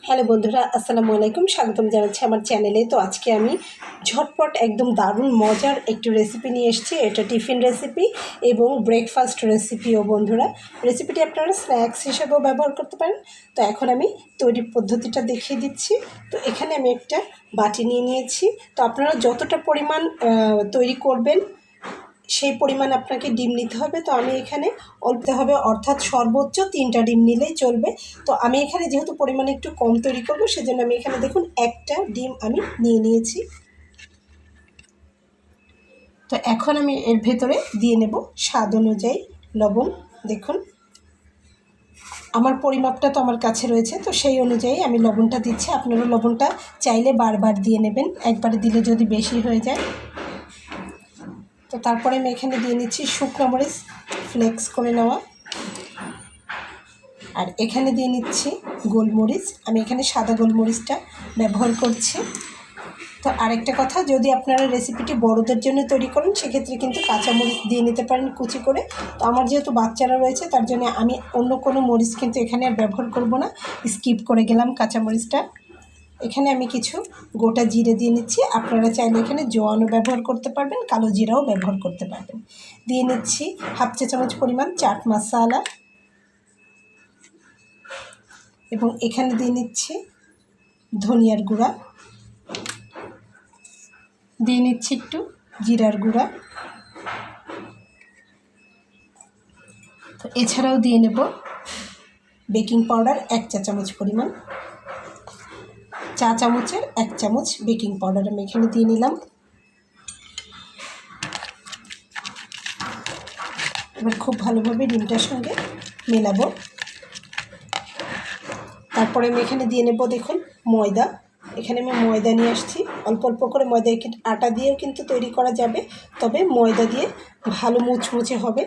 Hello বন্ধুরা, আসসালামু আলাইকুম। স্বাগতম জানাচ্ছি আমার চ্যানেলে। তো আজকে আমি ঝটপট একদম দারুণ মজার একটু রেসিপি নিয়ে এসেছি। এটা টিফিন রেসিপি এবং ব্রেকফাস্ট রেসিপিও বন্ধুরা। রেসিপিটি আপনারা স্ন্যাক্স হিসেবেও ব্যবহার করতে পারেন। তো এখন আমি তৈরির পদ্ধতিটা দেখিয়ে দিচ্ছি। তো এখানে আমি একটা বাটি নিয়ে নিয়েছি। তো আপনারা যতটা পরিমাণ তৈরি করবেন সেই পরিমাণ আপনাকে ডিম নিতে হবে। তো আমি এখানে অল্প হবে, অর্থাৎ সর্বোচ্চ 3টা ডিম নিলেই চলবে। তো আমি এখানে যেহেতু পরিমাণে একটু কম তৈরি করব, সেজন্য আমি এখানে দেখুন একটা ডিম আমি নিয়ে নিয়েছি। তো এখন আমি এর ভেতরে দিয়ে নেব স্বাদ অনুযায়ী লবণ। দেখুন আমার পরিমাপটা তো আমার কাছে রয়েছে, তো সেই অনুযায়ী আমি লবণটা দিচ্ছি। আপনারা লবণটা চাইলে বারবার দিয়ে নেবেন, একবারে দিলে যদি বেশি হয়ে যায়। তো তারপরে আমি এখানে দিয়ে নিচ্ছি শুকনো মরিচ ফ্লেক্স করে নেওয়া, আর এখানে দিয়ে নিচ্ছি গোলমরিচ। আমি এখানে সাদা গোলমরিচটা ব্যবহার করছি। তো আরেকটা কথা, যদি আপনারা রেসিপিটি বড়দের জন্য তৈরি করেন সেক্ষেত্রে কিন্তু কাঁচামরিচ দিয়ে নিতে পারেন কুচি করে। তো আমার যেহেতু বাচ্চারা রয়েছে তার জন্য আমি অন্য কোনো মরিচ কিন্তু এখানে আর ব্যবহার করব না, স্কিপ করে গেলাম কাঁচামরিচটা। এখানে আমি কিছু গোটা জিরে দিয়ে নিচ্ছি। আপনারা চাইলে এখানে জোয়ানও ব্যবহার করতে পারবেন, কালো জিরাও ব্যবহার করতে পারবেন। দিয়ে নিচ্ছি হাফ চা চামচ পরিমাণ চাট মশলা, এবং এখানে দিয়ে নিচ্ছি ধনিয়ার গুঁড়া, দিয়ে নিচ্ছি একটু জিরার গুঁড়া। তো এছাড়াও দিয়ে নেব বেকিং পাউডার 1 চা চামচ পরিমাণ, চা চামচের 1 চামচ বেকিং পাউডার আমি এখানে দিয়ে নিলাম। এবার খুব ভালোভাবে ডিমটার সঙ্গে মেলাবো। তারপরে আমি এখানে দিয়ে নেব দেখুন ময়দা। এখানে আমি ময়দা নিয়ে আসছি, অল্প অল্প করে ময়দা। আটা দিয়েও কিন্তু তৈরি করা যাবে, তবে ময়দা দিয়ে ভালো মুচমুচে হবে।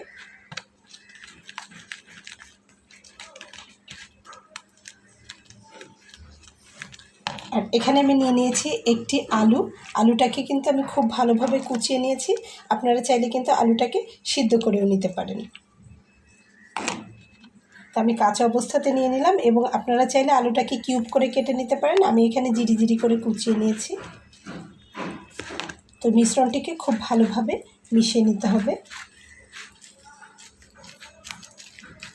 আর এখানে আমি নিয়ে নিয়েছি একটি আলু। আলুটাকে কিন্তু আমি খুব ভালোভাবে কুচিয়ে নিয়েছি। আপনারা চাইলে কিন্তু আলুটাকে সিদ্ধ করেও নিতে পারেন। তো আমি কাঁচা অবস্থাতে নিয়ে নিলাম, এবং আপনারা চাইলে আলুটাকে কিউব করে কেটে নিতে পারেন। আমি এখানে জিরি জিরি করে কুচিয়ে নিয়েছি। তো মিশ্রণটিকে খুব ভালোভাবে মিশিয়ে নিতে হবে,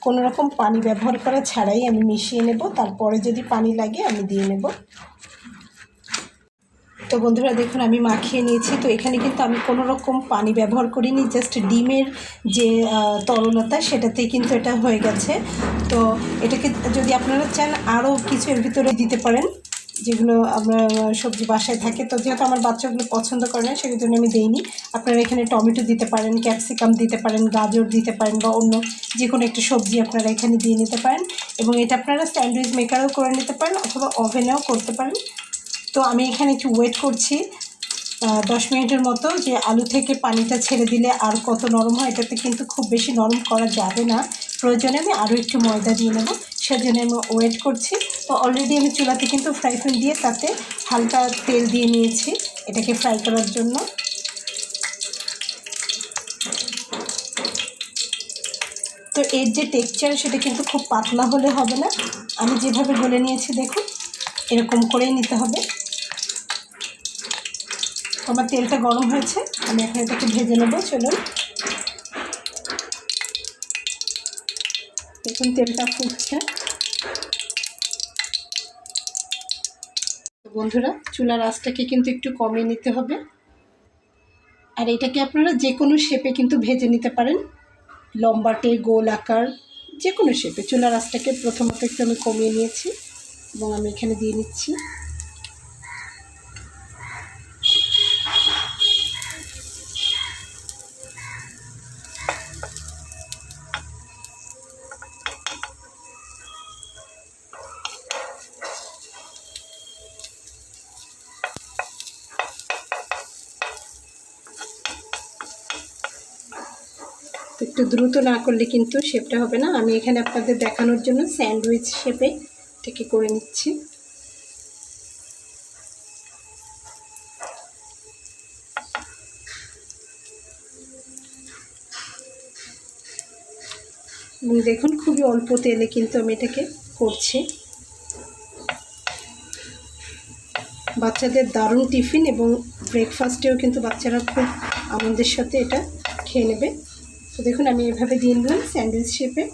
কোনো রকম পানি ব্যবহার করা ছাড়াই আমি মিশিয়ে নেব। তারপরে যদি পানি লাগে আমি দিয়ে নেব। তো বন্ধুরা দেখুন আমি মাখিয়ে নিয়েছি। তো এখানে কিন্তু আমি কোনো রকম পানি ব্যবহার করিনি, জাস্ট ডিমের যে তরলতা সেটাতেই কিন্তু এটা হয়ে গেছে। তো এটাকে যদি আপনারা চান আরও কিছু এর ভিতরে দিতে পারেন, যেগুলো আমরা সবজি বাসায় থাকে। তো যেহেতু আমার বাচ্চাগুলো পছন্দ করে না সেজন্য আমি দিইনি। আপনারা এখানে টমেটো দিতে পারেন, ক্যাপসিকাম দিতে পারেন, গাজর দিতে পারেন, বা অন্য যে কোনো একটা সবজি আপনারা এখানে দিয়ে নিতে পারেন। এবং এটা আপনারা স্যান্ডউইচ মেকারও করে নিতে পারেন, অথবা ওভেনেও করতে পারেন। তো আমি এখানে একটু ওয়েট করছি 10 মিনিটের মতো, যে আলু থেকে পানিটা ছেড়ে দিলে আর কত নরম হয়। এটাতে কিন্তু খুব বেশি নরম করা যাবে না, প্রয়োজনে আমি আরও একটু ময়দা দিয়ে নেব, সেজন্য আমি ওয়েট করছি। তো অলরেডি আমি চুলাতে কিন্তু ফ্রাই প্যান দিয়ে তাতে হালকা তেল দিয়ে নিয়েছি এটাকে ফ্রাই করার জন্য। তো এর যে টেক্সচার সেটা কিন্তু খুব পাতলা হলে হবে না, আমি যেভাবে গলে নিয়েছি দেখুন এরকম করেই নিতে হবে। আমার তেলটা গরম হয়েছে, আমি এখন এটাকে ভেজে নেব। চলুন দেখুন তেলটা ফুটছে। বন্ধুরা চুলার আঁচটাকে কিন্তু একটু কমিয়ে নিতে হবে। আর এটাকে আপনারা যে কোনো শেপে কিন্তু ভেজে নিতে পারেন, লম্বাটে, গোল আকার, যে কোনো শেপে। চুলার আঁচটাকে প্রথমত একটু আমি কমিয়ে নিয়েছি, এবং আমি এখানে দিয়ে নিচ্ছি। তো একটু দ্রুত না করলে কিন্তু শেপটা হবে না। আমি এখানে আপনাদের দেখানোর জন্য স্যান্ডউইচ শেপে এটাকে করে নিচ্ছি। এবং দেখুন খুবই অল্প তেলে কিন্তু আমি এটাকে করছি। বাচ্চাদের দারুণ টিফিন এবং ব্রেকফাস্টেও কিন্তু বাচ্চারা খুব আনন্দের সাথে এটা খেয়ে নেবে। তো দেখুন আমি এভাবে দিয়ে নিলাম স্যান্ডউইচ শেপে।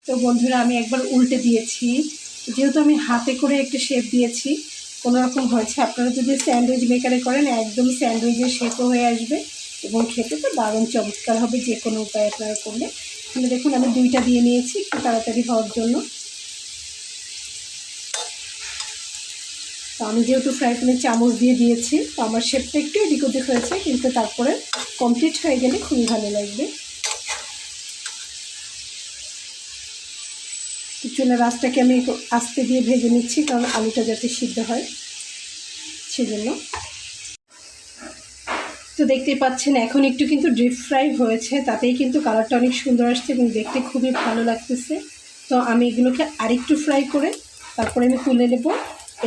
তো বন্ধুরা আমি একবার উল্টে দিয়েছি, যেহেতু আমি হাতে করে একটা শেপ দিয়েছি কোনো রকম হয়েছে। আপনারা যদি স্যান্ডউইচ মেকারে করেন একদম স্যান্ডউইচের শেপও হয়ে আসবে এবং খেতে তো দারুণ চমৎকার হবে যে কোনো উপায়ে আপনারা করলে। তাহলে দেখুন আমি 2টা দিয়ে নিয়েছি একটু তাড়াতাড়ি হওয়ার জন্য। তো আমি যেহেতু ফ্রাই প্যানে চামচ দিয়ে দিয়েছি তো আমার শেপটা একটু এদিক ওদিক হয়েছে, কিন্তু তারপরে কমপ্লিট হয়ে গেলে খুবই ভালো লাগবে। চুলার আঁচটাকে আমি আস্তে দিয়ে ভেজে নিচ্ছি, কারণ আলুটা যাতে সিদ্ধ হয় সেজন্য। তো দেখতেই পাচ্ছেন এখন একটু কিন্তু ডিপ ফ্রাই হয়েছে, তাতেই কিন্তু কালারটা অনেক সুন্দর আসছে এবং দেখতে খুবই ভালো লাগতেছে। তো আমি এগুলোকে আরেকটু ফ্রাই করে তারপরে আমি তুলে নেব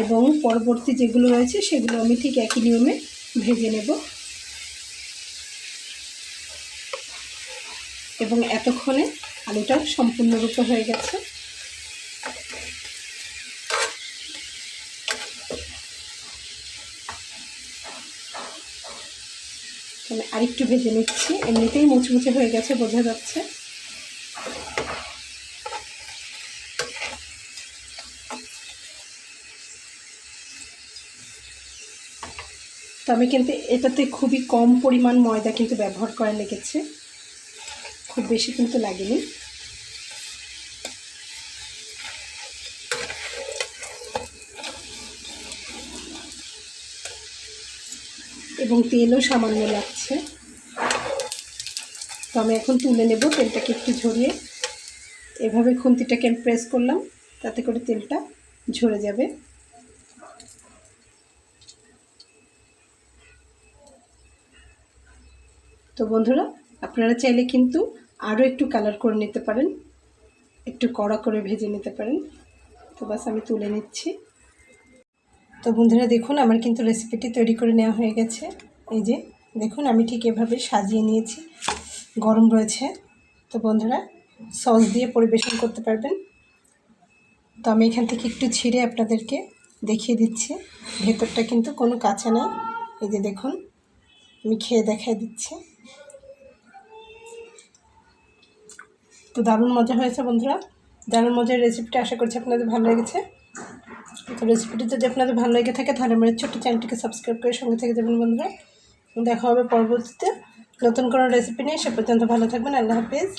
এবং পরবর্তী যেগুলো রয়েছে সেগুলো আমি ঠিক একই নিয়মে ভেজে নেব। এবং এতক্ষণে আলুটা সম্পূর্ণরূপে হয়ে গেছে। আমি আরেকটু ভেজে নিচ্ছি, এমনিতেই মুচমুচে হয়ে গেছে বোঝা যাচ্ছে। তো আমি কিন্তু এটাতে খুবই কম পরিমাণ ময়দা কিন্তু ব্যবহার করা লেগেছে, খুব বেশি কিন্তু লাগেনি। এবং তেলও সামান্য লাগছে। তো আমি এখন তুলে নেব, তেলটাকে একটু ঝরিয়ে এভাবে খুন্তিটাকে আমি প্রেস করলাম, তাতে করে তেলটা ঝরে যাবে। তো বন্ধুরা আপনারা চাইলে কিন্তু আরও একটু কালার করে নিতে পারেন, একটু কড়া করে ভেজে নিতে পারেন। তো বাস আমি তুলে নিচ্ছি। তো বন্ধুরা দেখুন আমার কিন্তু রেসিপিটি তৈরি করে নেওয়া হয়ে গেছে। এই যে দেখুন আমি ঠিক এভাবে সাজিয়ে নিয়েছি, গরম রয়েছে। তো বন্ধুরা সস দিয়ে পরিবেশন করতে পারবেন। তো আমি এখান থেকে একটু ছিঁড়ে আপনাদেরকে দেখিয়ে দিচ্ছি, ভেতরটা কিন্তু কোনো কাঁচা নেই। এই যে দেখুন আমি খেয়ে দেখাই দিচ্ছি। তো দারুণ মজা হয়েছে বন্ধুরা, দারুণ মজার রেসিপিটা আশা করছি আপনাদের ভালো লেগেছে। তো রেসিপিটি যদি আপনাদের ভালো লেগে থাকে তাহলে আমার ছোট্ট চ্যানেলটিকে সাবস্ক্রাইব করে সঙ্গে থেকে যাবেন বন্ধুরা। দেখা হবে পরবর্তীতে নতুন কোনো রেসিপি নিয়ে। সে পর্যন্ত ভালো থাকবেন। আল্লাহ হাফেজ।